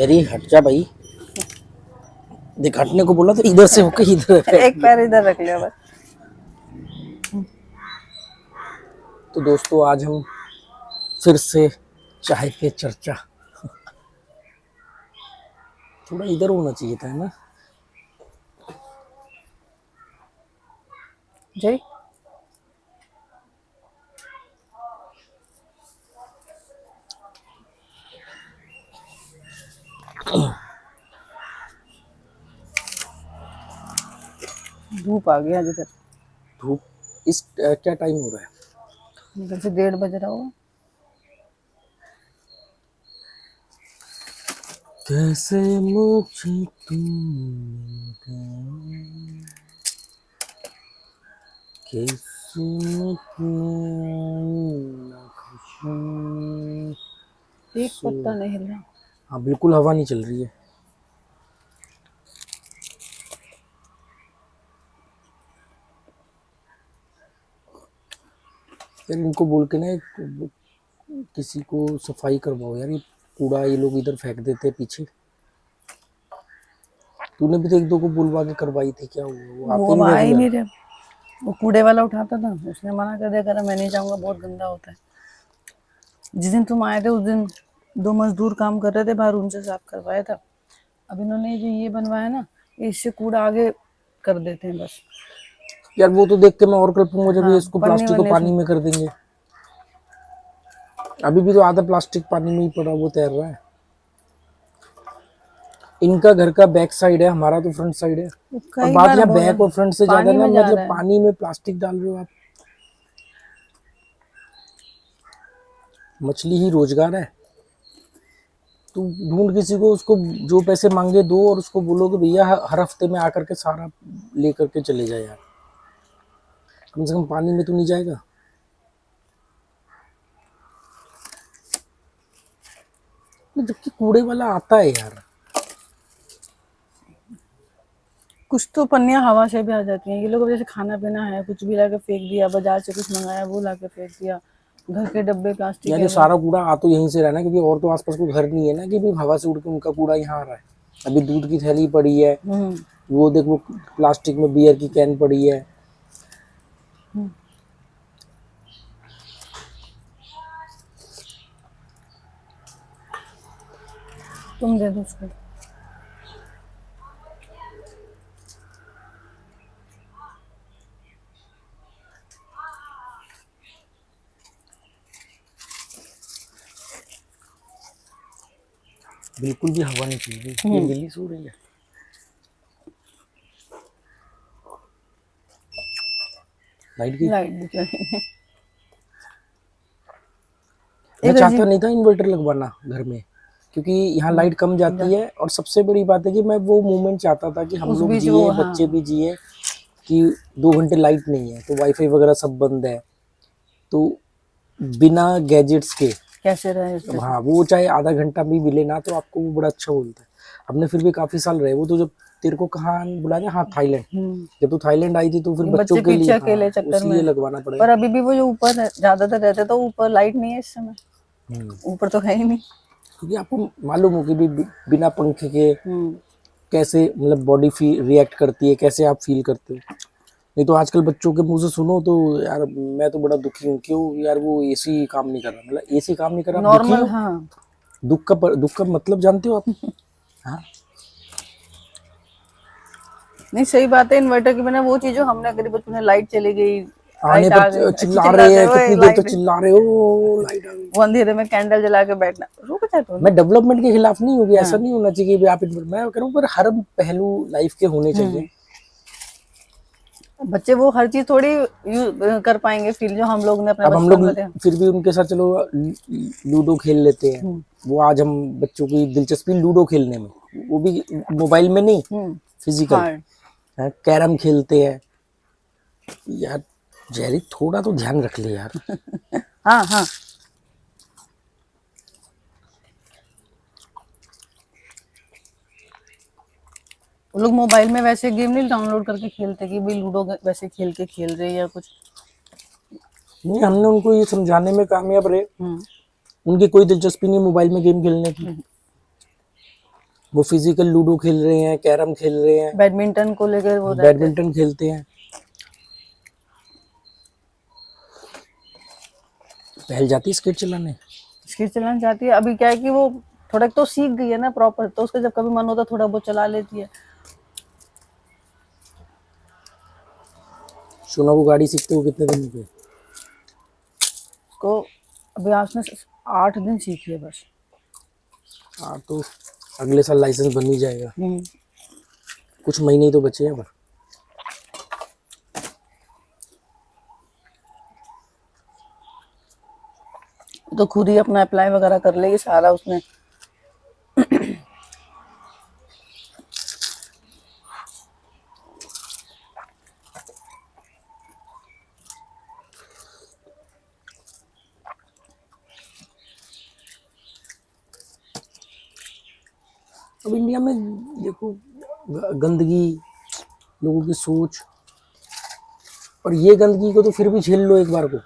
चलिए हट जा भाई, देख हटने को बोला तो इधर से होके इधर एक पैर इधर रख लिया बस। तो दोस्तों आज हम फिर से चाय पे चर्चा, थोड़ा इधर होना चाहिए था, है ना। जय धूप आ गया इधर। धूप इस क्या टाइम हो रहा है? इधर से 1:30 बज रहा होगा। कैसे मुझे तुम मिल गए, किस्मत में ना खुशी। एक पत्ता नहीं हिल रहा। हाँ बिल्कुल हवा नहीं चल रही है। यार इनको बोल के ना किसी को सफाई करवाओ यार, ये कूड़ा ये लोग इधर फेंक देते हैं पीछे। तूने भी तो एक दो को बुलवा के करवाई थी, क्या हुआ? वो आते वो नहीं आ ही रेगुलर। नहीं रहे। वो कूड़े वाला उठाता था, उसने मना कर दिया, करा मैं नहीं जाऊंगा, बहुत गंदा होता है। जिस दिन तुम आए थे उस दिन 2 मजदूर काम कर रहे थे बाहर, उनसे साफ करवाया था। अब इन्होंने जो ये बनवाया ना, इससे कूड़ा आगे कर देते हैं बस। यार वो तो देख के मैं और कल्पूंगा जब ये हाँ, इसको पन्नी प्लास्टिक को वन्नी पानी में कर देंगे। अभी भी तो आधा प्लास्टिक पानी में ही पड़ा, वो तैर रहा है। इनका घर का बैक साइड है, हमारा तो फ्रंट साइड है। और कई बात बार यहाँ बोला, बैक और फ्रंट से ज्यादा पानी ना, में जा मतलब रहा है। पानी में प्लास्टिक डाल रहे हो आप। मछली ही रोजगार है। तू ढूंढ किसी को, उसको जो पैसे मांगे दो और उसको बोलो कि भैया हर हफ्ते में आकर के सारा लेकर के चले जाए यार। कम से कम पानी में तो नहीं जाएगा। जबकि कूड़े वाला आता है यार। कुछ तो पन्नियां हवा से भी आ जाती हैं। ये लोग जैसे खाना पीना है, कुछ भी लाके फेंक दिया, बाजार से कुछ मंगाया वो लाके फेंक दिया, घर के डब्बे प्लास्टिक यार है ये वो। सारा कूड़ा आ तो यहीं से रहा है ना, क्योंकि और तो आसपास कोई घर नहीं है ना कि भी हवा से उड़ के उनका कूड़ा यहाँ आ रहा है। अभी दूध की थैली पड़ी है, वो देख वो प्लास्टिक में बियर की कैन पड़ी है। तुम दे दो उसको। बिल्कुल भी हवा नहीं चल रही। ये बिल्ली सो रही है। लाइट की लाइट भी चली है। मैं एक चाहता अजीब नहीं था इन्वर्टर लगवाना घर में, क्योंकि यहाँ लाइट कम जाती है। और सबसे बड़ी बात है कि मैं वो मोमेंट चाहता था कि हम उस लोग बीच वो, जिए, हाँ बच्चे भी जिए, कि 2 घंटे लाइट नहीं है तो वाईफाई वगैरह सब बंद है, तो बिना गैजेट्स के। कैसे रहे अब हाँ वो चाहे आधा घंटा भी मिले ना तो आपको वो बड़ा अच्छा बोलता है। हमने फिर भी काफी साल रहे। वो तो जब तेरे को कहाँ बुलाया, हाँ थाईलैंड, जब तू थाईलैंड आई थी तो फिर बच्चों बच्चे के लिए पीछे हाँ अकेले चक्कर उसलिए में। लगवाना पर पड़ेगा। अभी भी वो जो ऊपर ज्यादातर रहते तो ऊपर लाइट नहीं है इस समय, ऊपर तो है ही नहीं। क्योंकि आपको मालूम हो कि भी बिना पंखे के कैसे मतलब बॉडी फील रिएक्ट करती है, कैसे आप फील करते हो। नहीं तो आजकल बच्चों के मुंह से सुनो तो यार मैं तो बड़ा दुखी हूँ। क्यों यार? वो एसी काम नहीं कर रहा। मतलब एसी काम नहीं कर रहा, आप दुखी नॉर्मल, हो? हाँ। दुख का मतलब जानते हो आप? हाँ नहीं सही बात है, इन्वर्टर के बिना वो चीज जो हमने करी बचपन में, लाइट चली गई, आने लाइट पर आ गई, चिल्ला रहे चिल्लाते हैं, हुए कितनी देर तक लाइट, चिल्ला रहे हो, लाइट आ गई। वो अंधेरे में कैंडल जला के बैठना, रुक जा तो। मैं डेवलपमेंट के खिलाफ नहीं हूँ कि ऐसा हाँ। नहीं होना चाहिए कि आप मैं कह रहा हूँ, पर हर पहलू लाइफ के होने चाहिए। बच्चे वो हर चीज थोड़ी कर पाएंगे फील जो हम लोग ने अपने अब हम बचपन लोग में थे। फिर भी उनके साथ चलो लूडो खेल लेते हैं। वो आज हम बच्चों की दिलचस्पी लूडो खेलने में, वो भी मोबाइल में नहीं, फिजिकल। हाँ। कैरम खेलते हैं यार। जेरी थोड़ा तो ध्यान रख ले यार। हाँ हाँ। वो लोग मोबाइल में वैसे गेम नहीं डाउनलोड करके खेलते कि भाई लूडो वैसे खेल के खेल रहे या कुछ। नहीं हमने उनको ये समझाने में कामयाब रहे, उनकी कोई दिलचस्पी नहीं मोबाइल में गेम खेलने की। वो फिजिकल लूडो खेल रहे हैं, कैरम खेल रहे हैं, बैडमिंटन को लेकर वो रहते हैं। बैडमिंटन खेलते हैं। पहल जाती है स्केट चलाने। स्केट चलाना चाहती है। अभी क्या है कि वो थोड़ा तो सीख गई है ना प्रॉपर, तो उसका जब कभी मन होता है थोड़ा बहुत चला लेती है। सोना को गाड़ी सीखते हो कितने दिन पे? को अभी उसने 8 दिन सीखी है बस। हाँ, तो अगले साल लाइसेंस बन ही जाएगा। कुछ महीने ही तो बचे हैं। तो खुद ही अपना अप्लाई वगैरह कर लेगी सारा उसने। अब इंडिया में देखो गंदगी, लोगों की सोच, और ये गंदगी को तो फिर भी झेल लो एक बार को,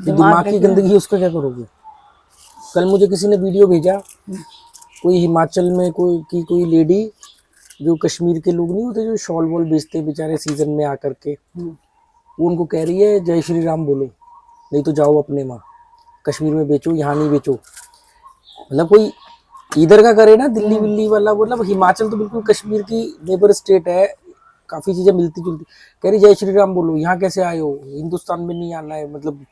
दिमाग की गंदगी उसका क्या करोगे? कल मुझे किसी ने वीडियो भेजा, कोई हिमाचल में कोई लेडी, जो कश्मीर के लोग नहीं होते जो शॉल वॉल बेचते हैं बेचारे सीजन में आकर के, वो उनको कह रही है जय श्री राम बोलो, नहीं तो जाओ अपने माँ कश्मीर में बेचो, यहाँ नहीं बेचो। मतलब कोई इधर का करे ना, दिल्ली विल्ली वाला, मतलब हिमाचल तो बिल्कुल कश्मीर की नेबर स्टेट है, काफी चीजें मिलती जुलती। कह रही जय श्री राम बोलो, यहाँ कैसे आए हो, हिंदुस्तान में नहीं आना है, मतलब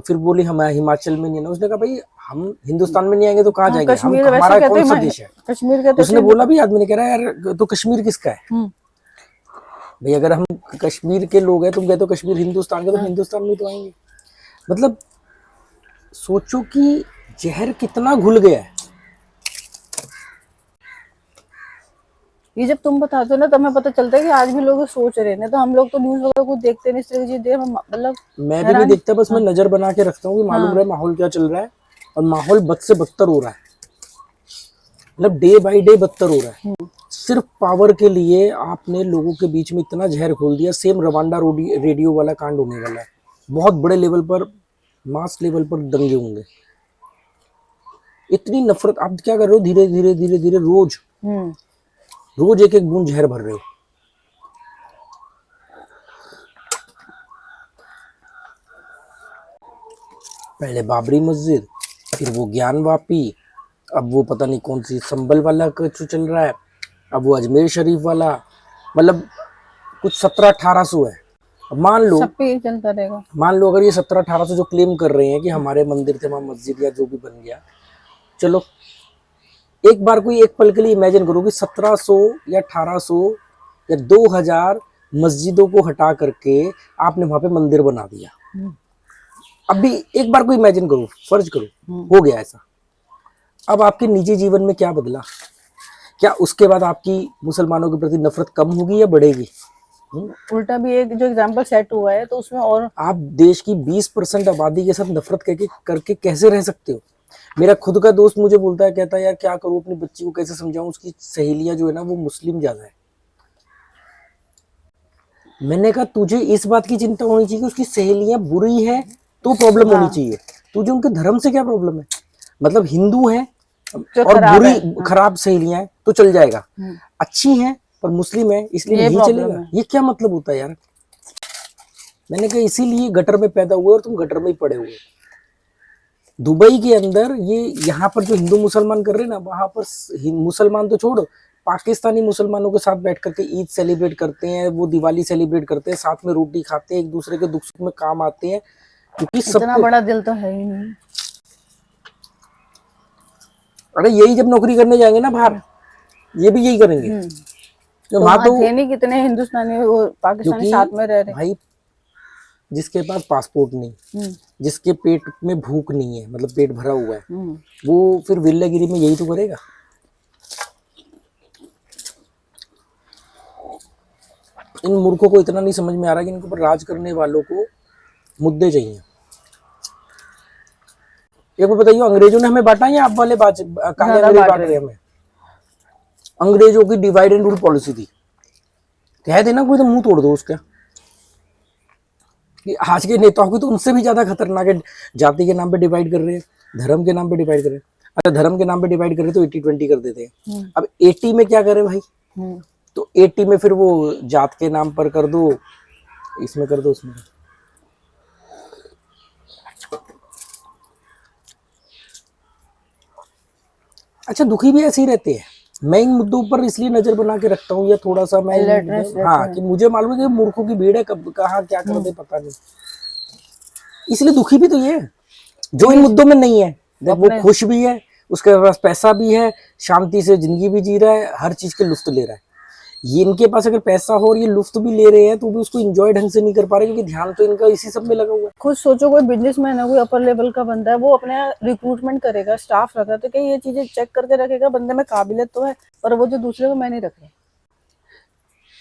फिर बोली हम हिमाचल में नहीं आना। उसने कहा भाई हम हिंदुस्तान में नहीं आएंगे तो कहाँ जाएंगे, हम हमारा कौन सा देश है कश्मीर का? उसने बोला भी, आदमी ने कह रहा है यार तो कश्मीर किसका है भाई? अगर हम कश्मीर के लोग हैं, तुम कहते हो कश्मीर हिंदुस्तान का, तो हिंदुस्तान में तो आएंगे। मतलब सोचो कि जहर कितना घुल गया है। ये जब तुम बताते हो ना तब हमें पता चलता है कि आज भी लोग सोच रहे हैं। तो हम लोग तो न्यूज वगैरह कुछ देखते नहीं, इस तरह की चीजें मतलब मैं भी नहीं देखता, बस मैं नजर बना के रखता हूँ कि मालूम रहे माहौल क्या चल रहा है, और माहौल बद से बदतर हो रहा है, मतलब डे बाय डे बदतर हो रहा है। सिर्फ पावर के लिए आपने लोगों के बीच में इतना जहर खोल दिया। सेम रवांडा रेडियो वाला कांड होने वाला है, बहुत बड़े लेवल पर, मास लेवल पर दंगे होंगे। इतनी नफरत, आप क्या कर रहे हो? धीरे धीरे धीरे धीरे रोज एक एक बूंद जहर भर रहे हो। पहले बाबरी मस्जिद, फिर वो ज्ञान वापी, अब वो पता नहीं कौन सी संभल वाला कुछ चल रहा है, अब वो अजमेर शरीफ वाला, मतलब कुछ 1700-1800 है। अब मान लो सब पे चलता रहेगा। मान लो अगर ये 1700-1800 जो क्लेम कर रहे हैं कि हमारे मंदिर थे, वहां मस्जिद या जो भी बन गया, चलो एक बार कोई एक पल के लिए इमेजिन करो कि 1700 या 1800 या 2000 मस्जिदों को हटा करके आपने वहां पे मंदिर बना दिया। अभी एक बार को इमेजिन करो, फर्ज करो हो गया ऐसा, अब आपके निजी जीवन में क्या बदला? क्या उसके बाद आपकी मुसलमानों के प्रति नफरत कम होगी या बढ़ेगी? उल्टा भी एक जो एग्जांपल सेट हुआ है तो उसमें और आप देश की 20% आबादी के साथ नफरत करके कैसे रह सकते हो? मेरा खुद का दोस्त मुझे बोलता है, कहता है यार क्या करूं, अपनी बच्ची को कैसे समझाऊं, उसकी सहेलियां जो है ना वो मुस्लिम ज्यादा है। मैंने कहा तुझे इस बात की चिंता होनी चाहिए कि उसकी सहेलियां बुरी है तो प्रॉब्लम होनी चाहिए, तुझे उनके धर्म से क्या प्रॉब्लम है? मतलब हिंदू है और बुरी खराब सहेलियां हैं तो चल जाएगा, अच्छी हैं पर मुस्लिम है इसलिए नहीं चलेगा, ये क्या मतलब होता है यार? मैंने कहा इसीलिए गटर में पैदा हुए और तुम गटर में ही पड़े हुए। दुबई के अंदर ये यहाँ पर जो हिंदू मुसलमान कर रहे हैं ना, वहां पर मुसलमान तो छोड़, पाकिस्तानी मुसलमानों के साथ बैठ करके ईद सेलिब्रेट करते हैं, वो दिवाली सेलिब्रेट करते हैं, साथ में रोटी खाते हैं, एक दूसरे के दुख सुख में काम आते हैं, क्योंकि इतना बड़ा दिल तो है ही नहीं। अरे यही जब नौकरी करने जाएंगे ना बाहर, ये भी यही करेंगे। तो वहाँ तो थे नहीं कितने हिंदुस्तानी वो पाकिस्तानी साथ में रह रहे भाई, जिसके पास पासपोर्ट नहीं, जिसके पेट में भूख नहीं है, मतलब पेट भरा हुआ है, वो फिर विल्लागिरी में यही तो करेगा। इन मूर्खों को इतना नहीं समझ में आ रहा कि इनके ऊपर राज करने वालों को मुद्दे चाहिए। एक बार बताइए, अंग्रेजों ने हमें बांटा या आप वाले बांट रहे हमें? अंग्रेजों की डिवाइड एंड रूल पॉलिसी थी, कह देना कोई तो मुंह तोड़ दो उसका। कि आज के नेताओं की तो उनसे भी ज्यादा खतरनाक है, जाति के नाम पे डिवाइड कर रहे हैं, धर्म के नाम पे डिवाइड कर रहे हैं। अच्छा धर्म के नाम पे डिवाइड करें तो 80-20 कर देते हैं। अब 80 में क्या करें भाई, तो 80 में फिर वो जात के नाम पर कर दो, इसमें कर दो, उसमें कर दो। अच्छा दुखी भी ऐसे ही रहते हैं। मैं इन मुद्दों पर इसलिए नजर बना के रखता हूँ, या थोड़ा सा मैं हाँ कि मुझे मालूम है कि मूर्खों की भीड़ है, कब कहाँ क्या कर दे पता नहीं, इसलिए दुखी भी तो ये है जो इन मुद्दों में नहीं है। देख वो खुश भी है, उसके पास पैसा भी है, शांति से जिंदगी भी जी रहा है, हर चीज के लुत्फ ले रहा है। ये इनके पास अगर पैसा हो और ये लुत्फ भी ले रहे हैं तो भी उसको एंजॉय ढंग से नहीं कर पा रहे, क्योंकि ध्यान तो इनका इसी सब में लगा हुआ है। खुद सोचो कोई बिजनेसमैन है, कोई अपर लेवल का बंदा है, वो अपने रिक्रूटमेंट करेगा, स्टाफ रखा तो क्या ये चीजें चेक करके रखेगा बंदे में काबिलियत तो है, पर वो जो दूसरे को मैं नहीं रख रहा।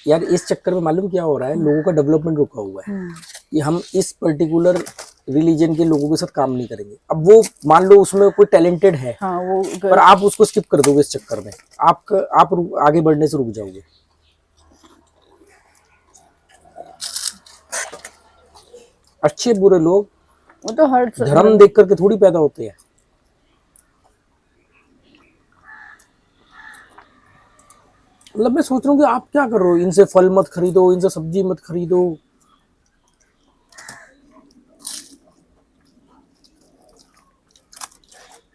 यार इस चक्कर में मालूम क्या हो रहा है, लोगों का डेवलपमेंट रुका हुआ है कि हम इस पर्टिकुलर रिलीजन के लोगों के साथ काम नहीं करेंगे। अब वो मान लो उसमें कोई टैलेंटेड है, हाँ, वो पर आप उसको स्किप कर दोगे इस चक्कर में, आप आगे बढ़ने से रुक जाओगे। अच्छे बुरे लोग वो तो हर धर्म देख करके थोड़ी पैदा होते हैं। मतलब मैं सोच रहा हूँ कि आप क्या कर रहे हो, इनसे फल मत खरीदो, इनसे सब्जी मत खरीदो।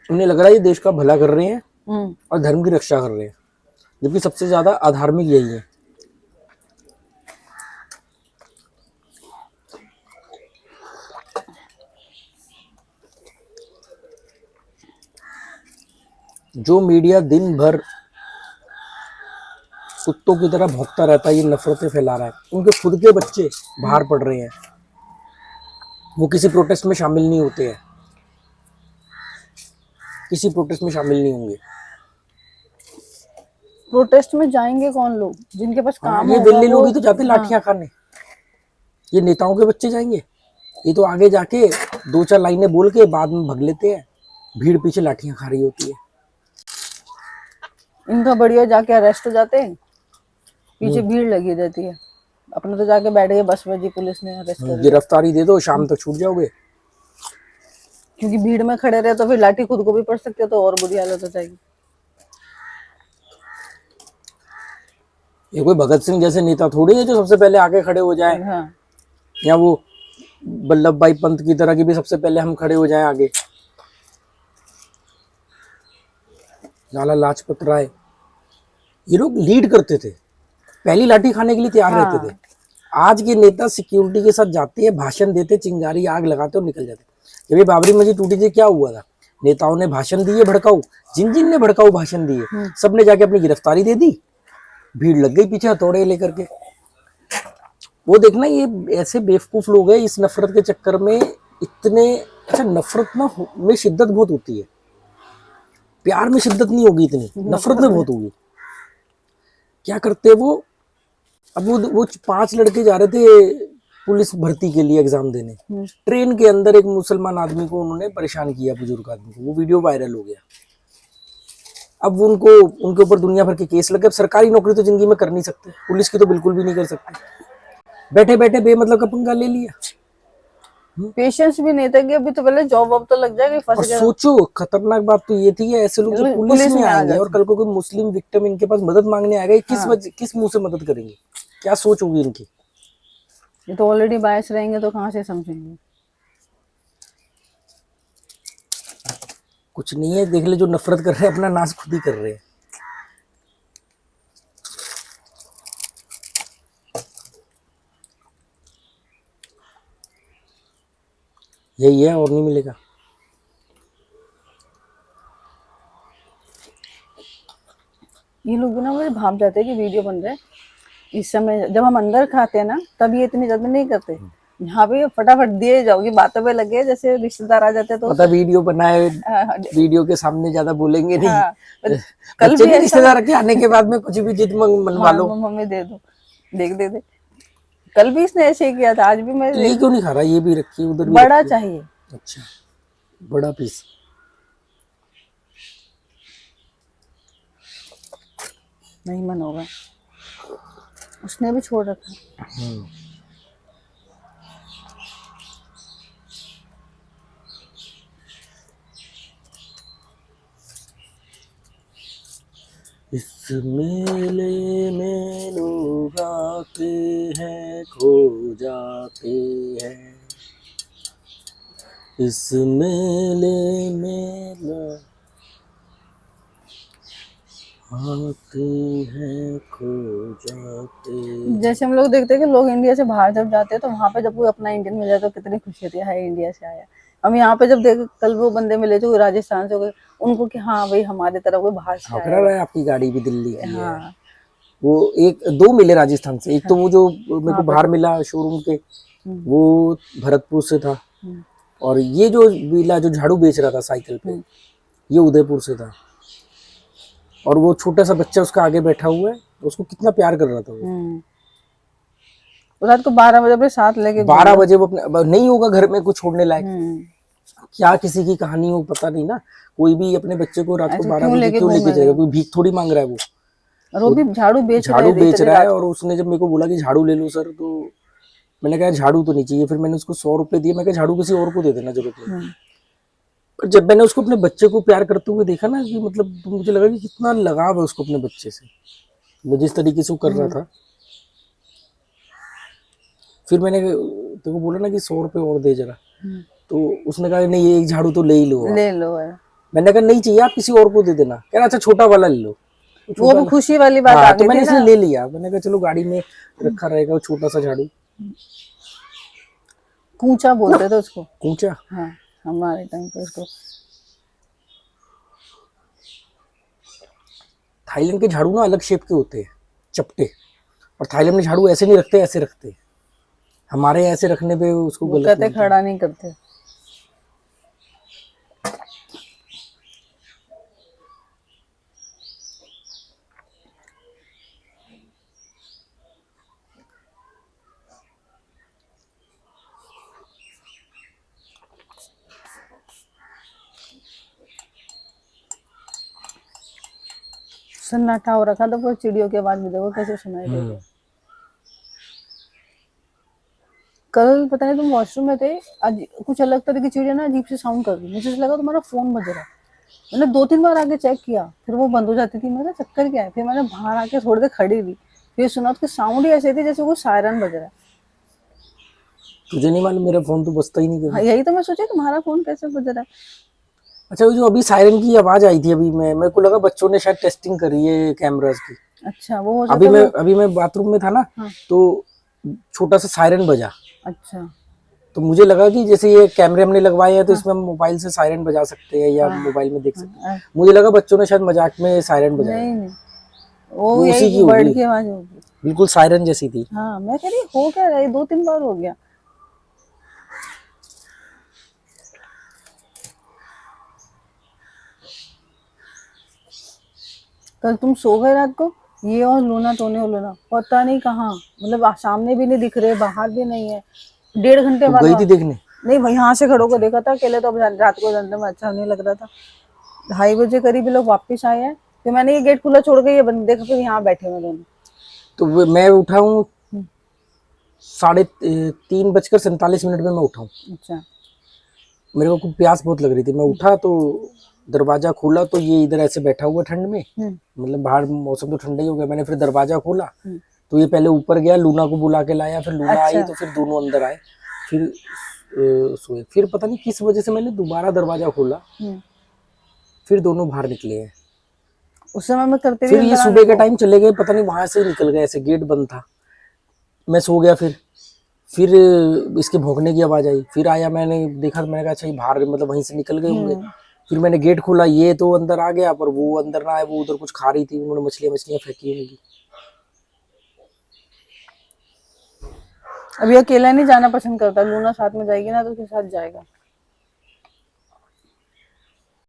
उन्हें लग रहा है ये देश का भला कर रहे हैं और धर्म की रक्षा कर रहे हैं, जबकि सबसे ज्यादा अधार्मिक यही है। जो मीडिया दिन भर कुत्तों की तरह भौंकता रहता है, ये नफरतें फैला रहा है, उनके खुद के बच्चे बाहर पड़ रहे हैं, वो किसी प्रोटेस्ट में शामिल नहीं होते हैं, किसी प्रोटेस्ट में शामिल नहीं होंगे। प्रोटेस्ट में जाएंगे कौन लोग जिनके पास काम ये वेले लोग ही तो जाते लाठियां खाने, ये नेताओं के बच्चे जाएंगे, ये तो आगे जाके 2-4 लाइनें बोल के बाद में भग लेते हैं, भीड़ पीछे लाठियां खा रही होती है। इनका बढ़िया जाके अरेस्ट हो जाते हैं, पीछे भीड़ लगी रहती है, अपने तो जाके बैठ गए बस में, जी पुलिस ने अरेस्ट कर गिरफ्तारी दे दो, शाम तक छूट जाओगे। क्योंकि भीड़ में खड़े रहे तो फिर लाठी खुद को भी पड़ सकती है, तो और बुरी हालत हो जाएगी। ये कोई भगत सिंह जैसे नेता थोड़ी है जो सबसे पहले आगे खड़े हो जाए। हाँ। या वो वल्लभ भाई पंत की तरह की भी सबसे पहले हम खड़े हो जाएं आगे। लाला लाजपत राय, ये लोग लीड करते थे, पहली लाठी खाने के लिए तैयार रहते थे। आज के नेता सिक्योरिटी के साथ जाते हैं, भाषण देते, चिंगारी आग लगाते और निकल जाते। जब ये बाबरी मस्जिद टूटी थी क्या हुआ था, नेताओं ने भाषण दिए भड़काऊ, जिन जिन ने भड़काऊ भाषण दिए सबने जाके अपनी गिरफ्तारी दे दी, भीड़ लग गई पीछे हथौड़े लेकर के। वो देखना ये ऐसे बेवकूफ लोग हैं इस नफरत के चक्कर में इतने। अच्छा नफरत ना में शिद्दत बहुत होती है, प्यार में शिद्दत नहीं होगी इतनी, नफरत में बहुत होगी। क्या करते वो, अब वो 5 लड़के जा रहे थे पुलिस भर्ती के लिए एग्जाम देने, ट्रेन के अंदर एक मुसलमान आदमी को उन्होंने परेशान किया, बुजुर्ग आदमी को, वो वीडियो वायरल हो गया। अब उनको उनके ऊपर दुनिया भर के केस लगे। अब सरकारी नौकरी तो जिंदगी में कर नहीं सकते, पुलिस की तो बिल्कुल भी नहीं कर सकते, बैठे बैठे बेमतलब का पंगा ले लिया। पेशेंस भी नहीं था कि अभी तो पहले जॉब वॉब तो लग जाएगी, फंस गया। सोचो खतरनाक बात तो ये थी कि ऐसे लोग जो पुलिस में आएंगे और कल को कोई मुस्लिम विक्टिम इनके पास मदद मांगने आ गए, किस मुंह से मदद करेंगे, क्या सोच होगी इनकी। ये तो ऑलरेडी बायस रहेंगे तो कहाँ से समझेंगे। कुछ नहीं है, देख ले जो नफरत कर रहे हैं अपना नाश खुद ही कर रहे हैं। यही है और नहीं मिलेगा। ये लोग ना मुझे भाप जाते हैं कि वीडियो बन रहे हैं। इस समय जब हम अंदर खाते हैं ना तब ये इतनी जल्दी नहीं करते, यहाँ पे फटाफट दिए जाओगी, बातों पे लगे जैसे रिश्तेदार आ जाते तो पता वीडियो बनाए, वीडियो के सामने ज्यादा बोलेंगे नहीं। हाँ, कल भी रिश्तेदार के आने के बाद में कुछ भी जिद मनवा लो, मम्मी दे दो, देख दे दे। कल भी इसने ऐसे ही किया था, आज भी मैं। ये क्यों नहीं खा रहा, ये भी रखी उधर भी बड़ा चाहिए। अच्छा बड़ा पीस, नहीं मन होगा, उसने भी छोड़ रखा। इस मेले में लोग आते हैं खो जाते हैं, इस मेले में लोग आते हैं खो जाते हैं। जैसे हम लोग देखते हैं कि लोग इंडिया से बाहर जब जाते हैं तो वहां पे जब कोई अपना इंडियन मिल जाए तो कितनी खुशी होती है, हाय इंडिया से आया। हम यहाँ पे जब देख, कल वो बंदे मिले जो राजस्थान से हो गए, उनको कि हाँ भाई हमारे तरफ कोई बाहर से हाँ आया रहा है, आपकी गाड़ी भी दिल्ली की है। है। हाँ वो एक दो मिले राजस्थान से, एक तो वो जो मेरे को वहाँ पे बाहर तो मिला शोरूम के, वो भरतपुर से था, और ये जो मिला जो झाड़ू बेच रहा था साइकिल पे, ये उदयपुर से था। और वो छोटा सा बच्चा उसका आगे बैठा हुआ है, उसको कितना प्यार कर रहा था वो। रात को 12 बजे अपने साथ लेके 12 बजे वो अपने, अब नहीं होगा घर में कुछ छोड़ने लायक, हम्म, क्या किसी की कहानी हो पता नहीं ना। कोई भी अपने बच्चे को रात को ऐसे 12 क्यों बजे लेके क्यों लेके घूमेगा? जाएगा, कोई भीख थोड़ी मांग रहा है वो। और वो भी झाड़ू बेच रहा झाड़ू है बेच इतनी रहा है, रात और उसने जब मेरे को बोला कि झाड़ू ले लो सर, तो मैंने कहा झाड़ू तो नहीं चाहिए। फिर मैंने उसको 100 रुपए दिए, मैं कहा झाड़ू किसी और को दे देना जरूरत नहीं। पर जब मैंने उसको अपने बच्चे को प्यार करते हुए देखा ना, कि मतलब तो मुझे लगा कि कितना लगाव है उसको अपने बच्चे से, वो जिस तरीके से वो कर रहा था। फिर मैंने तेरे को बोला ना कि 100 रुपए और दे जरा, तो उसने कहा नहीं ये एक झाड़ू तो ले ही लो आप। ले लो है। मैंने कहा नहीं चाहिए, आप किसी और को दे देना। कह रहा अच्छा छोटा वाला ले लो। वो भी खुशी वाली बात आ हाँ, तो गई मैंने थी इसलिए ना। ले लिया। मैंने कहा चलो गाड़ी में रखा रहेगा वो छोटा सा झाड़ू। कूचा बोलते थे उसको। कूचा, हाँ हमारे टाइम पे उसको। थाईलैंड के झाड़ू ना अलग शेप के होते हैं, चपटे। और थाईलैंड में झाड़ू ऐसे नहीं रखते, ऐसे रखते हैं। हमारे ऐसे रखने पे उसको वो गलत कहते मानते हैं। खड़ा नहीं करते। सन्नाटा हो रखा था, वो चिड़ियों की आवाज भी देखो कैसे सुनाई दे रही है। कल पता नहीं तुम वॉशरूम में थे, कुछ अलग तरह की चिड़िया ना अजीब से साउंड कर रही, मुझे लगा तुम्हारा फोन बज रहा है। मैंने 2-3 बार आके चेक किया, फिर वो बंद हो जाती थी। मैं कहा चक्कर क्या है, फिर मैंने बाहर आके थोड़ी देर खड़ी रही, फिर सुना उसके साउंड ही ऐसे थे जैसे वो सायरन बज रहा है। तुझे नहीं मालूम, मेरा फोन तो बजता ही नहीं कभी। हाँ, यही तो मैं सोची तुम्हारा फोन कैसे बज रहा है। अच्छा वो जो अभी सायरन की आवाज आई थी, अभी मैं मेरे को लगा बच्चों ने शायद टेस्टिंग करी है कैमरास की। अच्छा वो हो सकता है। अभी मैं बाथरूम में था ना, हाँ। तो छोटा सा सायरन बजा, अच्छा तो मुझे लगा कि जैसे ये कैमरे हमने लगवाए हैं तो इसमें हम मोबाइल से सायरन बजा सकते हैं या मोबाइल में देख सकते हैं। मुझे लगा बच्चों ने शायद मजाक में सायरन बजाया। नहीं नहीं, वो वो उसी की यही बर्ड होगी, की आवाज होगी। बिल्कुल सायरन जैसी थी। हाँ मैं कह रही हो क्या रहा है, 2-3 बार हो गया। कल तुम सो गए रात को, ये और लूना टोने और लूना पता नहीं कहाँ, मतलब सामने भी नहीं दिख रहे, बाहर भी नहीं है। 1.5 घंटे तो बाद गई थी देखने? नहीं भाई यहाँ से खड़ो को देखा था अकेले, तो अब रात को जानते में अच्छा नहीं लग रहा था। 2:30 बजे करीब ये लोग वापस आए हैं, फिर मैंने ये गेट खुला छोड़ के ये बंदे देखा, फिर यहाँ बैठे हुए दोनों। तो मैं उठा हूँ 3:47 में मैं उठा हूँ। अच्छा मेरे को कुछ प्यास बहुत लग रही थी, मैं उठा तो दरवाजा खोला तो ये इधर ऐसे बैठा हुआ ठंड में, मतलब बाहर मौसम तो ठंडा ही हो गया। मैंने फिर दरवाजा खोला तो ये पहले ऊपर गया, लूना को बुला के लाया, फिर लूना आई तो फिर दोनों अंदर आए, फिर सोए। फिर पता नहीं किस वजह से मैंने दोबारा दरवाजा खोला, फिर दोनों बाहर निकले हैं। उस समय मैं करते फिर ये सुबह के टाइम चले गए, पता नहीं वहां से निकल गए, ऐसे गेट बंद था। मैं सो गया, फिर इसके भौंकने की आवाज आई, फिर आया, मैंने देखा, मैंने कहा अच्छा ये बाहर मतलब वहीं से निकल गए होंगे। फिर मैंने गेट खोला, ये तो अंदर आ गया, पर वो अंदर ना आए, वो उधर कुछ खा रही थी, उन्होंने मछलियां फेंकी होंगी। अभी अकेला नहीं जाना पसंद करता, लूना साथ में जाएगी ना तो उसके साथ जाएगा।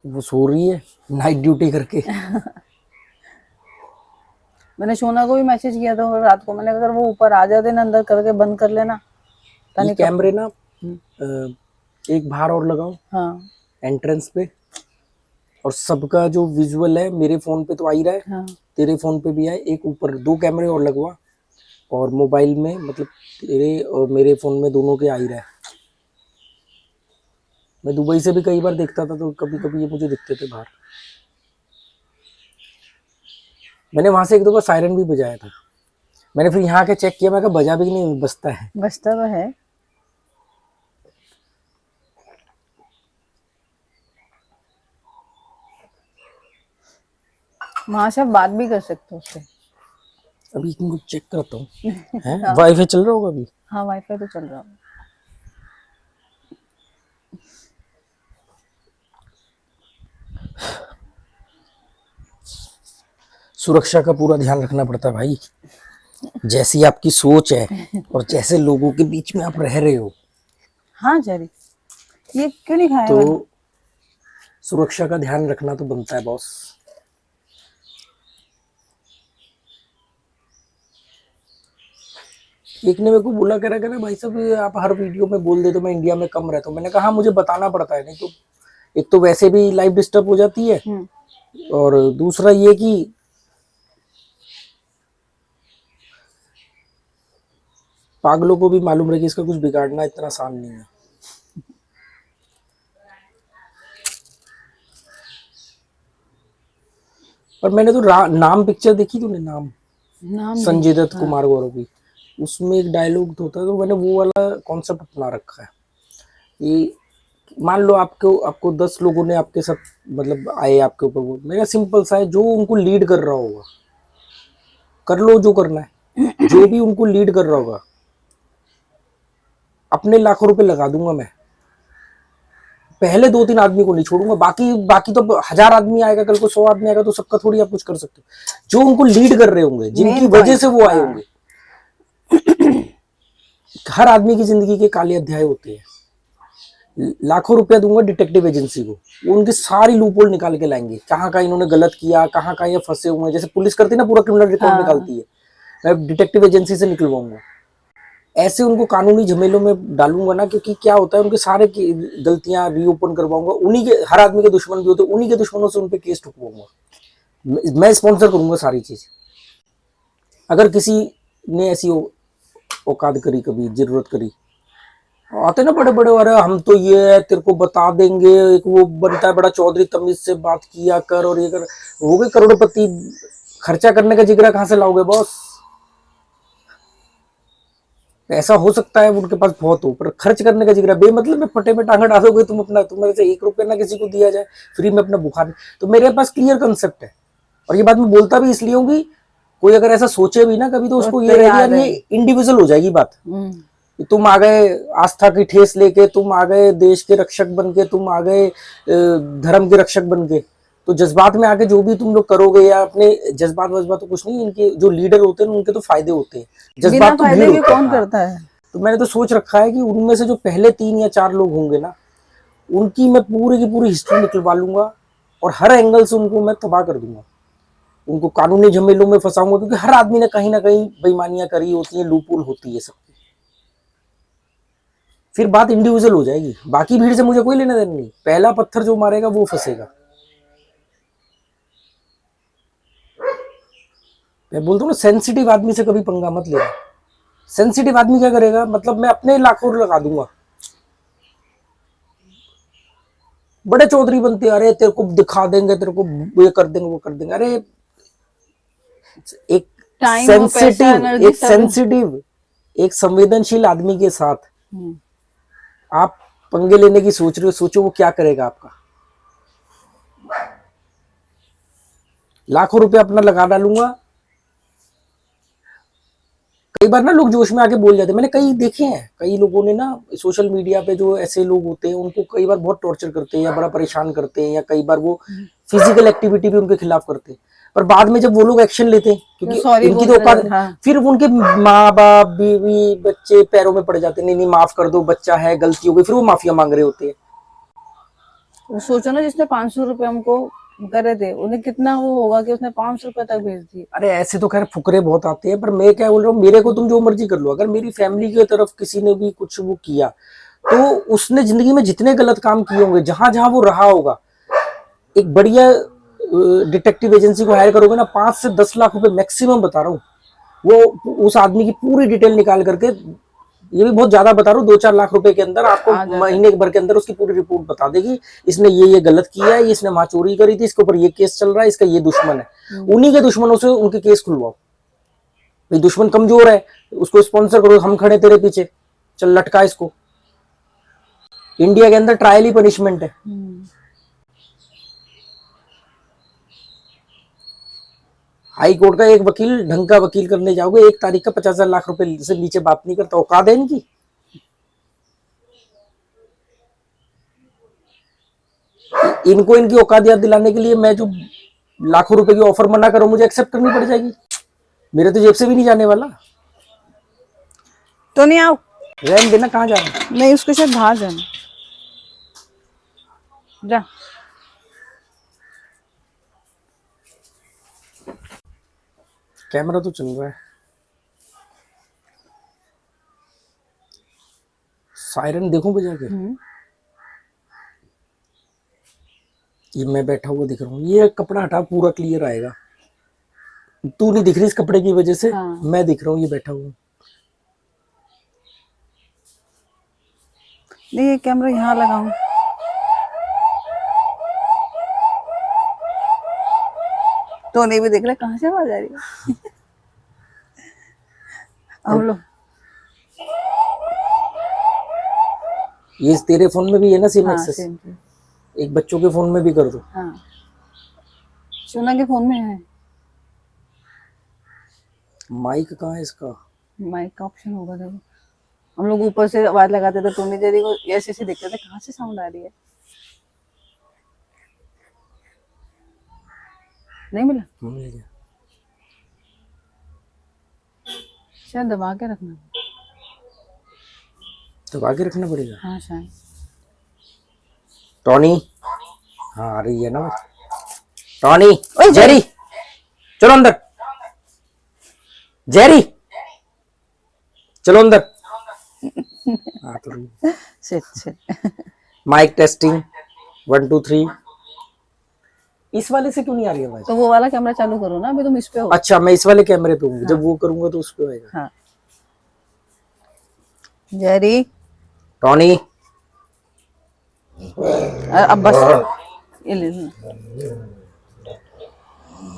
वो सो रही है नाइट ड्यूटी करके। मैंने सोना को भी मैसेज किया था रात को, मैंने अगर वो ऊपर आ जाते ना अंदर करके बंद कर लेना। ये कैमरे ना एक बाहर और लगाओ, हाँ एंट्रेंस पे, और सबका जो विजुअल है मेरे फोन पे तो आ ही रहा है, हाँ तेरे फोन पे भी आए, एक ऊपर 2 कैमरे और लगवा, और मोबाइल में मतलब तेरे और मेरे फोन में दोनों के आ ही रहा है। मैं दुबई से भी कई बार देखता था, तो कभी कभी ये मुझे दिखते थे बाहर। मैंने वहां से एक दो बार सायरन भी बजाया था। मैंने फिर यहाँ के चेक किया, मैं कहा बजा भी कि नहीं, बजता है। बजता तो है। वहां से आप बात भी कर सकते हो उससे। अभी इनको चेक करता हूँ। है वाईफाई चल रहा होगा अभी? हाँ वाईफाई तो चल रहा है। सुरक्षा का पूरा ध्यान रखना पड़ता है भाई, जैसी आपकी सोच है और जैसे लोगों के बीच में आप रह रहे हो। हाँ जरी, ये क्यों नहीं खाया? तो सुरक्षा का ध्यान रखना तो बनता है बॉस। एक ने मेरे को बोला, कह रहा भाई साहब ये आप हर वीडियो में बोल दे तो मैं इंडिया में कम रहता हूँ। मैंने कहा हाँ, मुझे बताना पड़ता है, नहीं तो एक तो वैसे भी लाइफ डिस्टर्ब हो जाती है, और दूसरा ये कि पागलों को भी मालूम रहे कि इसका कुछ बिगाड़ना इतना आसान नहीं है। और मैंने तो नाम पिक्चर देखी तूने? नाम संजय दत्त, कुमार गौरव की, उसमें एक डायलॉग होता है, तो मैंने वो वाला कॉन्सेप्ट अपना रखा है। ये मान लो आपको 10 लोगों ने आपके साथ मतलब आए आपके ऊपर, वो मेरा सिंपल सा है, जो उनको लीड कर रहा होगा कर लो जो करना है, जो भी उनको लीड कर रहा होगा, अपने लाखों रुपए लगा दूंगा मैं, पहले 2-3 आदमी को नहीं छोड़ूंगा। बाकी तो 1000 आदमी आएगा, कल को 100 आदमी आएगा, तो सबका थोड़ी आप कुछ कर सकते हो। जो उनको लीड कर रहे होंगे, जिनकी वजह से वो आए होंगे। हर आदमी की जिंदगी के काले अध्याय होते हैं। लाखों रुपया दूंगा डिटेक्टिव एजेंसी को, वो उनकी सारी लूपहोल निकाल के लाएंगे, कहाँ कहाँ इन्होंने गलत किया, कहाँ कहाँ ये फंसे हुए हैं। जैसे पुलिस करती है ना, पूरा क्रिमिनल रिकॉर्ड निकालती है, मैं डिटेक्टिव एजेंसी से निकलवाऊंगा। ऐसे उनको कानूनी झमेलों में डालूंगा ना, क्योंकि क्या होता है, उनके सारे गलतियां रीओपन करवाऊंगा। उन्हीं के, हर आदमी के दुश्मन भी होते हैं, उन्हीं के दुश्मनों से उनपे केस ठुकवाऊंगा। मैं स्पॉन्सर करूंगा सारी चीज। अगर किसी ने ऐसी औकात करी, कभी जरूरत करी, आते ना बड़े बड़े, अरे हम तो ये तेरे को बता देंगे, एक वो बनता है बड़ा चौधरी, तमीज से बात किया कर और ये कर, हो गए करोड़पति। खर्चा करने का जिगरा कहां से लाओगे बॉस? ऐसा हो सकता है उनके पास बहुत हो, पर खर्च करने का जिगरा बेमतलब में फटे में टांगा डालोगे तुम अपना, तुम्हारे से 1 रुपया ना किसी को दिया जाए फ्री में अपना बुखार। तो मेरे पास क्लियर कंसेप्ट है, और ये बात मैं बोलता भी इसलिए हूँ कि कोई अगर ऐसा सोचे भी ना कभी, तो उसको ये रहेगा, ये इंडिविजुअल हो जाएगी बात। तुम आ गए आस्था की ठेस लेके, तुम आ गए देश के रक्षक बन के, तुम आ गए धर्म के रक्षक बन के, तो जज्बात में आके जो भी तुम लोग करोगे, या अपने जज्बात तो कुछ नहीं, इनके जो लीडर होते हैं उनके तो फायदे होते हैं, जज्बात तो फायदे कौन करता है। तो मैंने तो सोच रखा है कि उनमें से जो पहले 3 या 4 लोग होंगे ना, उनकी मैं पूरी की पूरी हिस्ट्री निकलवा लूंगा, और हर एंगल से उनको मैं तबाह कर दूंगा, उनको कानूनी झमेलों में फंसाऊंगा, क्योंकि हर आदमी ने कहीं ना कहीं बेईमानियां करी होती है, लूपहोल होती है सबकी। फिर बात इंडिविजुअल हो जाएगी, बाकी भीड़ से मुझे कोई लेना देना नहीं, पहला पत्थर जो मारेगा वो फंसेगा। मैं बोलता हूँ ना, सेंसिटिव आदमी से कभी पंगा मत लेना। सेंसिटिव आदमी क्या करेगा, मतलब मैं अपने लाखों लगा दूंगा, बड़े चौधरी बनते, अरे तेरे को दिखा देंगे, तेरे को ये कर देंगे, वो कर देंगे। अरे एक सेंसिटिव, एक संवेदनशील आदमी के साथ आप पंगे लेने की सोच रहे हो, सोचो वो क्या करेगा आपका। लाखों रुपए अपना लगा डालूंगा। कई बार ना लोग जोश में आके बोल जाते हैं, मैंने कई देखे हैं, कई लोगों ने ना सोशल मीडिया पे, जो ऐसे लोग होते हैं उनको कई बार बहुत टॉर्चर करते हैं, या बड़ा परेशान करते हैं, या कई बार वो फिजिकल एक्टिविटी भी उनके खिलाफ करते हैं, पर बाद में जब वो लोग एक्शन लेते हैं, क्योंकि इनकी तो औकात, फिर उनके माँ बाप, बीवी, बच्चे पैरों में पड़ जाते हैं, नहीं माफ कर दो, बच्चा है, गलती हो गई, फिर वो माफिया मांग रहे होते हैं। सोचो ना, जिसने 500 रुपए हमको करे थे, उन्हें कितना वो होगा कि उसने 500 रुपए तक भेज दिए। अरे ऐसे तो खैर फुकरे बहुत आते हैं, पर मैं क्या बोल रहा हूँ, मेरे को तुम जो मर्जी कर लो, अगर मेरी फैमिली की तरफ किसी ने भी कुछ वो किया, तो उसने जिंदगी में जितने गलत काम किए होंगे, जहां जहां वो रहा होगा, एक बढ़िया डिटेक्टिव एजेंसी को हायर करोगे ना, 5 से 10 लाख रुपए मैक्सिमम बता रहा हूँ, वो उस आदमी की पूरी डिटेल निकाल करके ये भी बहुत ज्यादा बता रहा हूँ, 2-4 लाख रुपए के अंदर आपको आ जाता है। महीने भर के अंदर उसकी पूरी रिपोर्ट बता देगी, इसने ये गलत किया है, इसने वहां चोरी करी थी, इसके ऊपर ये केस चल रहा है, इसका ये दुश्मन है। उन्हीं के दुश्मनों से उनके केस खुलवाओ। भाई दुश्मन कमजोर है, उसको स्पॉन्सर करो, हम खड़े तेरे पीछे, चल लटका इसको। इंडिया के अंदर ट्रायल ही पनिशमेंट है। हाई कोर्ट का एक वकील, ढंग का वकील करने जाओगे, 1 तारीख का 50,000 लाख रुपए से नीचे बात नहीं करता। औकात है इनकी। इनको इनकी औकात याद दिलाने के लिए मैं जो लाखों रुपए की ऑफर मना करूं, मुझे एक्सेप्ट करनी पड़ जाएगी। मेरे तो जेब से भी नहीं जाने वाला। तो नहीं आओ, रहने देना, कहाँ जा रहा है? नहीं उसके साथ बाहर जाना, जा। कैमरा तो चल रहा है। सायरन देखो बजा के। ये मैं बैठा हुआ दिख रहा हूँ, ये कपड़ा हटा, पूरा क्लियर आएगा। तू नहीं दिख रही इस कपड़े की वजह से। हाँ। मैं दिख रहा हूँ, ये बैठा हुआ। नहीं ये कैमरा यहाँ लगाऊं, तो नहीं भी देख रहे कहाँ से आवाज आ रही है। हम लोग ये तेरे फोन में भी है ना सिम हाँ, एक्सेस? Same same. एक बच्चों के फोन में भी कर दो। हाँ सोना के फोन में है, माइक कहाँ है इसका? माइक का ऑप्शन होगा देखो। हम लोग ऊपर से आवाज लगाते थे, टोनी तेरी को ऐसे ऐसे देखते थे कहाँ से साउंड आ रही है। नहीं मिला, मिल गया। शायद दबा के रखना। दबा के रखना पड़ेगा। हाँ शायद। टॉनी, हाँ आ रही है ना टॉनी। जेरी चलो अंदर, जेरी चलो अंदर। हाँ तो शिट। Mic testing 1 2 3। इस वाले से क्यों नहीं आ रही आवाज? तो वो वाला कैमरा चालू करो ना, अभी तुम इस पे हो। अच्छा मैं इस वाले कैमरे पे हूँ, जब वो करूंगा तो उस पे आएगा। हाँ जेरी, टॉनी अब बस ये ले लो।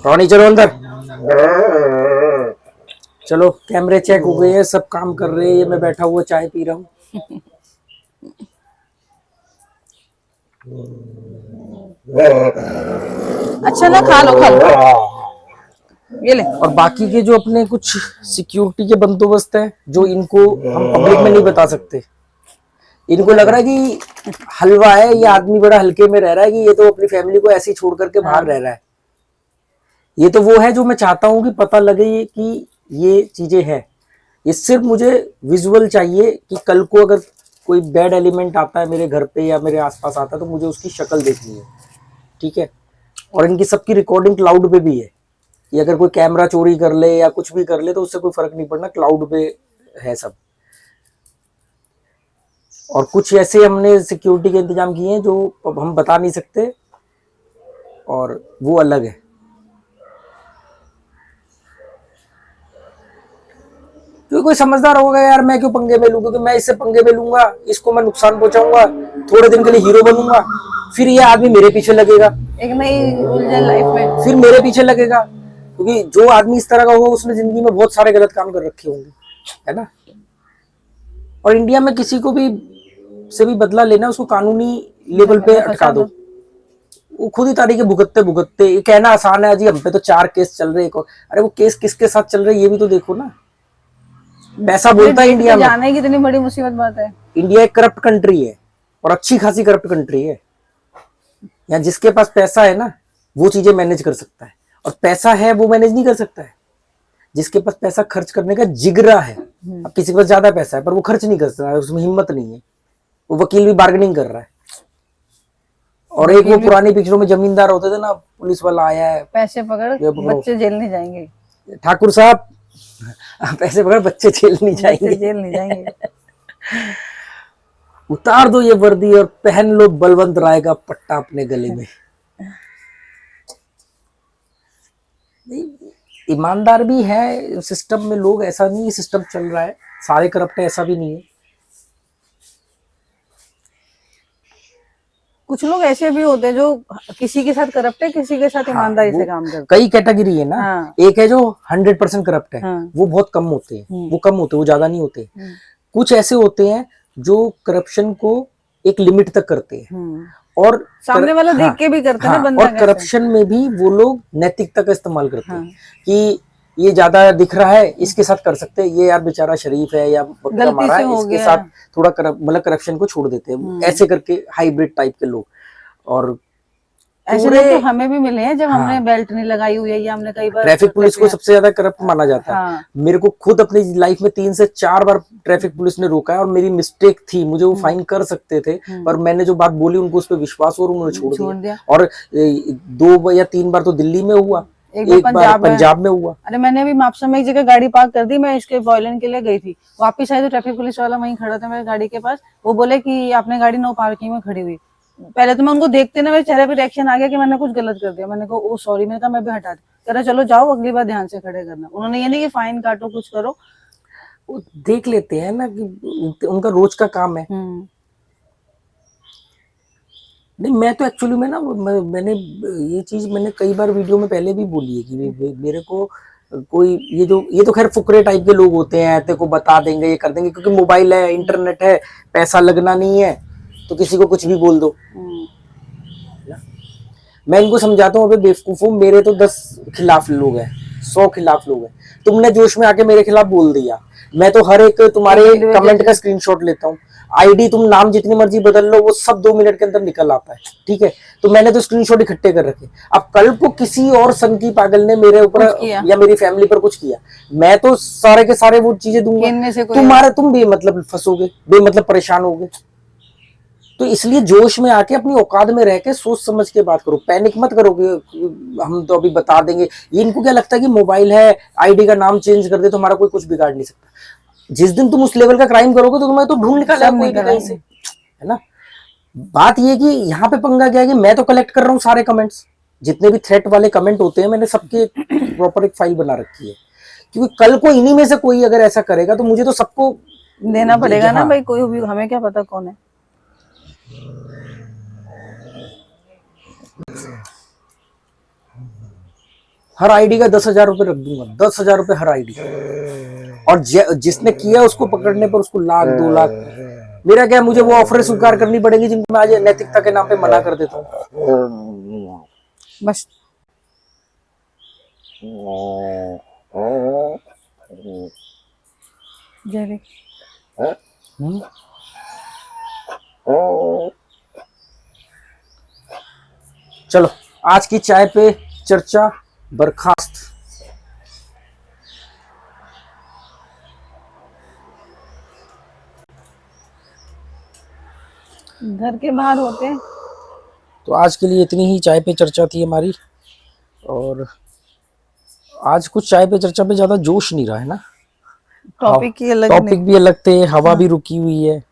टॉनी चलो अंदर। चलो कैमरे चेक हो गए हैं, सब काम कर रहे हैं, ये मैं बैठा हुआ चाय पी रहा हूँ। अच्छा ना, खा लो ये ले। और बाकी के जो अपने कुछ सिक्योरिटी के बंदोबस्त है, जो इनको हम पब्लिक में नहीं बता सकते। इनको लग रहा है कि हलवा है, ये आदमी बड़ा हल्के में रह रहा है, कि ये तो अपनी फैमिली को ऐसे ही छोड़ करके बाहर रह रहा है। ये तो वो है जो मैं चाहता हूं कि पता लगे कि ये चीजें हैं। ये सिर्फ मुझे विजुअल चाहिए कि कल को अगर कोई बैड एलिमेंट आता है मेरे घर पे या मेरे आसपास आता है तो मुझे उसकी शक्ल देखनी है, ठीक है। और इनकी सबकी रिकॉर्डिंग क्लाउड पे भी है, कि अगर कोई कैमरा चोरी कर ले या कुछ भी कर ले तो उससे कोई फर्क नहीं पड़ना, क्लाउड पे है सब। और कुछ ऐसे हमने सिक्योरिटी के इंतजाम किए हैं जो हम बता नहीं सकते, और वो अलग है। क्योंकि कोई समझदार होगा यार, मैं क्यों पंगे में लूं, क्योंकि मैं इससे पंगे में लूंगा, इसको मैं नुकसान पहुंचाऊंगा, थोड़े दिन के लिए हीरो बनूंगा, फिर ये आदमी मेरे पीछे लगेगा, एक नई उलझन लाइफ में, फिर मेरे पीछे लगेगा। क्योंकि जो आदमी इस तरह का होगा उसने जिंदगी में बहुत सारे गलत काम कर रखे होंगे, है ना। और इंडिया में किसी को भी से भी बदला लेना, उसको कानूनी लेवल पे अटका दो, वो खुद ही तारीखें भुगतते भुगतते। ये कहना आसान है जी, हम पे तो 4 केस चल रहे हैं। अरे वो केस किसके साथ चल रहे हैं ये भी तो देखो ना। पैसा बोलता है इंडिया में। जाने की इतनी बड़ी मुसीबत बात है। इंडिया एक करप्ट कंट्री है, और अच्छी खासी करप्ट कंट्री है। यहाँ जिसके पास पैसा है ना वो चीजें मैनेज कर सकता है, और पैसा है वो मैनेज नहीं कर सकता है। जिसके पास पैसा खर्च करने का जिगरा है, अब किसी के पास ज्यादा पैसा है पर वो खर्च नहीं कर सकता है, उसमें हिम्मत नहीं है, वो वकील भी बार्गेनिंग कर रहा है। और एक वो पुरानी पिक्चरों में जमींदार होते थे ना, पुलिस वाला आया है, पैसे पकड़ बच्चे जेल नहीं जाएंगे, ठाकुर साहब पैसे पकड़ बच्चे जेल नहीं जाएंगे, जेल नहीं जाएंगे। उतार दो ये वर्दी और पहन लो बलवंत राय का पट्टा अपने गले में। ईमानदार भी है सिस्टम में लोग, ऐसा नहीं सिस्टम चल रहा है, सारे करप्ट है ऐसा भी नहीं है। कुछ लोग ऐसे भी होते हैं जो किसी के साथ करप्ट है, किसी के साथ ईमानदारी से काम करते कई कैटेगरी है ना। हाँ। एक है जो 100% करप्ट है, हाँ। वो बहुत कम होते हैं, वो कम होते हैं, वो ज्यादा नहीं होते। कुछ ऐसे होते हैं जो करप्शन को एक लिमिट तक करते हैं और सामने वाला देख के भी करते हैं ना बंदा और कैसे। करप्शन में भी वो लोग नैतिकता का इस्तेमाल करते हैं हाँ। कि ये ज्यादा दिख रहा है, इसके साथ कर सकते हैं, ये यार बेचारा शरीफ है या बकरा गलती मारा से है, हो इसके गया। साथ थोड़ा मतलब करप्शन को छोड़ देते हैं, ऐसे करके हाइब्रिड टाइप के लोग। और ऐसे लोग तो हमें भी मिले हैं जब हमने बेल्ट नहीं लगाई हुई है या हमने कई बार ट्रैफिक पुलिस को सबसे ज्यादा करप्ट माना जाता है। हाँ। मेरे को खुद अपनी लाइफ में 3 से 4 बार ट्रैफिक पुलिस ने रोका है और मेरी मिस्टेक थी, मुझे वो फाइन कर सकते थे, पर मैंने जो बात बोली उनको उस पर विश्वास और उन्होंने छोड़ दिया। और 2 या 3 बार तो दिल्ली में हुआ, एक बार पंजाब में हुआ। अरे मैंने अभी मापसा में एक जगह गाड़ी पार्क कर दी, मैं इसके वॉयलेंट के लिए गई थी, वापिस आई तो ट्रैफिक पुलिस वाला वहीं खड़ा था मेरे गाड़ी के पास। वो बोले कि आपने गाड़ी नो पार्किंग में खड़ी हुई। पहले तो मैं उनको देखते ना मेरे चेहरे पे रिएक्शन आ गया कि मैंने कुछ गलत कर दिया। मैंने कहा ओ सॉरी, मैंने कहा मैं भी हटा दी। कह रहा चलो जाओ अगली बार ध्यान से खड़े करना। उन्होंने ये नहीं कि फाइन काटो कुछ करो, वो देख लेते हैं ना कि उनका रोज का काम है। नहीं, मैं तो एक्चुअली में ना मैंने ये चीज मैंने कई बार वीडियो में पहले भी बोली है कि मेरे को कोई ये तो खैर फुकरे टाइप के लोग होते हैं, तेरे को बता देंगे, ये कर देंगे, क्योंकि मोबाइल है, इंटरनेट है, पैसा लगना नहीं है तो किसी को कुछ भी बोल दो। मैं इनको समझाता हूँ, अबे बेवकूफों, मेरे तो 10 खिलाफ लोग हैं, 100 खिलाफ लोग हैं, तुमने जोश में आके मेरे खिलाफ बोल दिया, मैं तो हर एक तुम्हारे कमेंट का स्क्रीनशॉट लेता हूँ। आईडी तुम नाम जितनी मर्जी बदल लो, वो सब 2 मिनट के अंदर निकल आता है, ठीक है। तो मैंने तो स्क्रीनशॉट इकट्ठे कर रखे। अब कल को किसी और सन की पागल ने मेरे ऊपर या मेरी फैमिली पर कुछ किया, मैं तो सारे के सारे वो चीजें दूंगा, तुम बेमतलब फंसोगे, बेमतलब परेशान होगे। तो इसलिए जोश में आके अपनी औकात में रह के सोच समझ के बात करो, पैनिक मत करो कि हम तो अभी बता देंगे। ये इनको क्या लगता है कि मोबाइल है, आईडी का नाम चेंज कर दे तो हमारा कोई कुछ बिगाड़ नहीं सकता। जिस दिन तुम उस लेवल का क्राइम करोगे तो तुम्हें तो ढूंढ निकालेगा कोई भी कहीं से, है ना। बात ये कि यहाँ पे पंगा क्या है कि मैं तो कलेक्ट कर रहा हूँ सारे कमेंट्स, जितने भी थ्रेट वाले कमेंट होते हैं, मैंने सबके प्रॉपर एक फाइल बना रखी है, क्योंकि कल को इन्हीं में से कोई अगर ऐसा करेगा तो मुझे तो सबको देना पड़ेगा ना भाई, कोई भी, हमें क्या पता कौन है। हर आईडी का 10,000 रुपए रख दूंगा, 10,000 रुपए हर आईडी। और जिसने किया उसको पकड़ने पर उसको 1 लाख 2 लाख। मेरा क्या, मुझे वो ऑफर स्वीकार करनी पड़ेगी जिनको मैं आज नैतिकता के नाम पे मना कर देता हूँ बस। चलो, आज की चाय पे चर्चा बर्खास्त। घर के बाहर होते हैं। तो आज के लिए इतनी ही चाय पे चर्चा थी हमारी, और आज कुछ चाय पे चर्चा पे ज्यादा जोश नहीं रहा है ना। टॉपिक ही अलग, टॉपिक भी अलग थे, हवा भी रुकी हुई है।